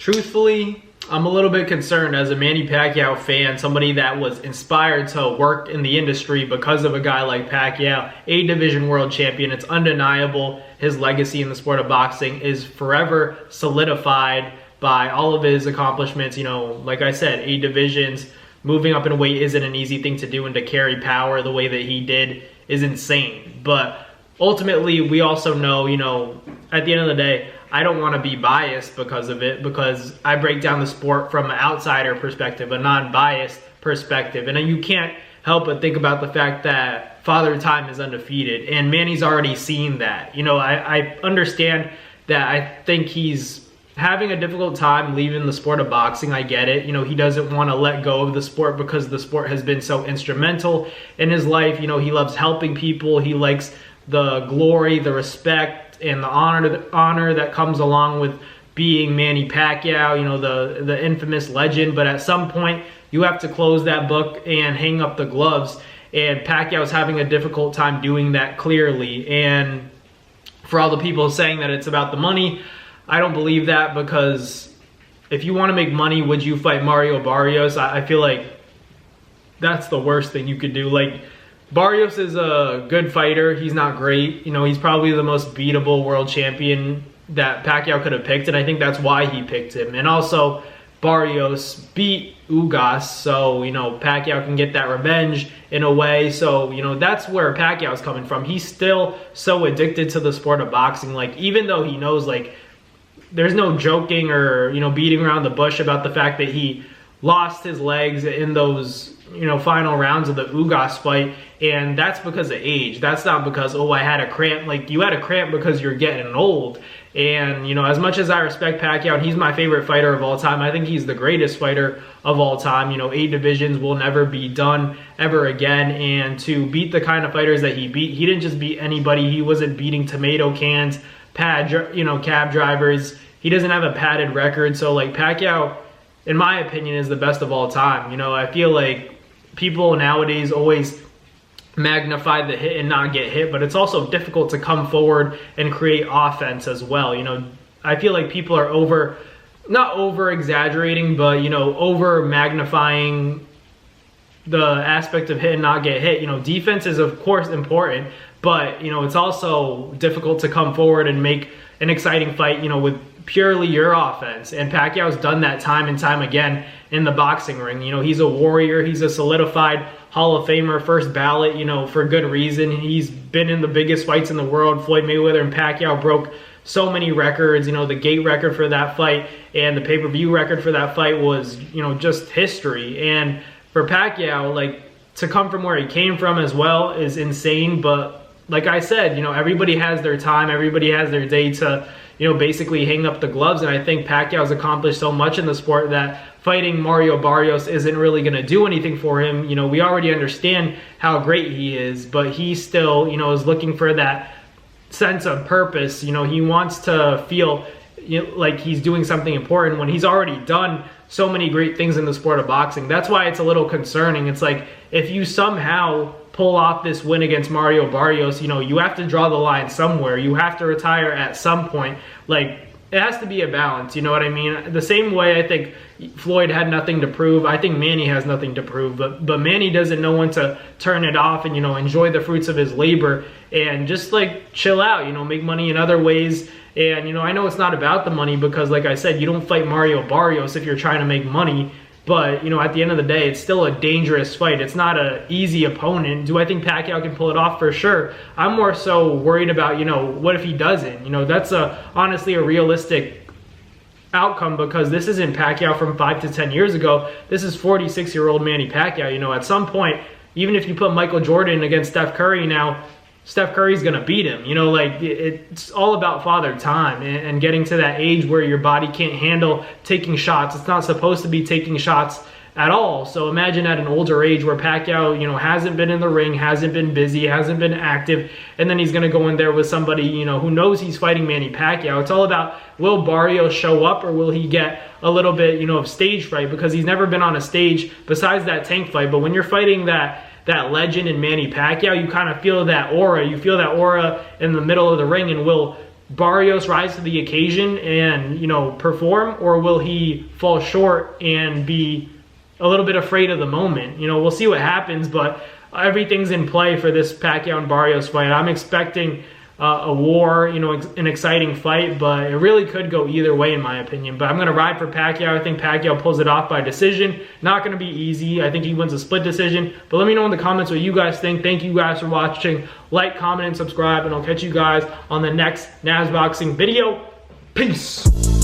Truthfully, I'm a little bit concerned as a Manny Pacquiao fan, somebody that was inspired to work in the industry because of a guy like Pacquiao, A-Division world champion. It's undeniable his legacy in the sport of boxing is forever solidified by all of his accomplishments. You know, like I said, A-Divisions, moving up in weight isn't an easy thing to do, and to carry power the way that he did is insane. But ultimately, we also know, you know, at the end of the day, I don't want to be biased because of it, because I break down the sport from an outsider perspective, a non-biased perspective. And you can't help but think about the fact that Father Time is undefeated, and Manny's already seen that. You know, I understand that. I think he's having a difficult time leaving the sport of boxing. I get it. You know, he doesn't want to let go of the sport because the sport has been so instrumental in his life. You know, he loves helping people. He likes the glory, the respect, and the honor that comes along with being Manny Pacquiao, you know, the infamous legend. But at some point, you have to close that book and hang up the gloves. And Pacquiao's having a difficult time doing that, clearly. And for all the people saying that it's about the money, I don't believe that, because if you want to make money, would you fight Mario Barrios? I feel like that's the worst thing you could do. Like, Barrios is a good fighter. He's not great. You know, he's probably the most beatable world champion that Pacquiao could have picked, and I think that's why he picked him. And also, Barrios beat Ugas, so, you know, Pacquiao can get that revenge in a way. So, you know, that's where Pacquiao's coming from. He's still so addicted to the sport of boxing. Like, even though he knows, like, there's no joking or, you know, beating around the bush about the fact that he lost his legs in those, you know, final rounds of the Ugas fight, and that's because of age. That's not because, oh, I had a cramp. Like, you had a cramp because you're getting old. And, you know, as much as I respect Pacquiao, and he's my favorite fighter of all time, I think he's the greatest fighter of all time. You know, 8 divisions will never be done ever again. And to beat the kind of fighters that he beat, he didn't just beat anybody. He wasn't beating tomato cans, cab drivers. He doesn't have a padded record. So, like, Pacquiao, in my opinion, is the best of all time. You know, I feel like people nowadays always magnify the hit and not get hit, but it's also difficult to come forward and create offense as well. You know, I feel like people are not over exaggerating, but, you know, over magnifying the aspect of hit and not get hit. You know, defense is of course important, but, you know, it's also difficult to come forward and make an exciting fight, you know, with purely your offense. And Pacquiao's done that time and time again in the boxing ring. You know, he's a warrior. He's a solidified Hall of Famer, first ballot, you know, for good reason. He's been in the biggest fights in the world. Floyd Mayweather and Pacquiao broke so many records. You know, the gate record for that fight and the pay-per-view record for that fight was, you know, just history. And for Pacquiao, like, to come from where he came from as well is insane. But like I said, you know, everybody has their time. Everybody has their day to, you know, basically hang up the gloves. And I think Pacquiao's accomplished so much in the sport that fighting Mario Barrios isn't really going to do anything for him. You know, we already understand how great he is, but he still, you know, is looking for that sense of purpose. You know, he wants to feel, you know, like he's doing something important when he's already done so many great things in the sport of boxing. That's why it's a little concerning. It's like, if you somehow pull off this win against Mario Barrios, you know, you have to draw the line somewhere. You have to retire at some point. Like, it has to be a balance, you know what I mean? The same way I think Floyd had nothing to prove, I think Manny has nothing to prove. But Manny doesn't know when to turn it off and, you know, enjoy the fruits of his labor and just, like, chill out, you know, make money in other ways. And, you know, I know it's not about the money because, like I said, you don't fight Mario Barrios if you're trying to make money. But, you know, at the end of the day, it's still a dangerous fight. It's not an easy opponent. Do I think Pacquiao can pull it off? For sure. I'm more so worried about, you know, what if he doesn't? You know, that's honestly a realistic outcome, because this isn't Pacquiao from 5 to 10 years ago. This is 46-year-old Manny Pacquiao. You know, at some point, even if you put Michael Jordan against Steph Curry now, Steph Curry's going to beat him. You know, like, it's all about father time and getting to that age where your body can't handle taking shots. It's not supposed to be taking shots at all. So imagine at an older age where Pacquiao, you know, hasn't been in the ring, hasn't been busy, hasn't been active, and then he's going to go in there with somebody, you know, who knows he's fighting Manny Pacquiao. It's all about, will Barrios show up, or will he get a little bit, you know, of stage fright, because he's never been on a stage besides that tank fight. But when you're fighting that legend in Manny Pacquiao, you kind of feel that aura. You feel that aura in the middle of the ring, and will Barrios rise to the occasion and, you know, perform, or will he fall short and be a little bit afraid of the moment? You know, we'll see what happens, but everything's in play for this Pacquiao and Barrios fight. I'm expecting a war, you know, an exciting fight, but it really could go either way in my opinion. But I'm going to ride for Pacquiao. I think Pacquiao pulls it off by decision. Not going to be easy. I think he wins a split decision. But let me know in the comments what you guys think. Thank you guys for watching. Like, comment, and subscribe, and I'll catch you guys on the next NAS Boxing video. Peace.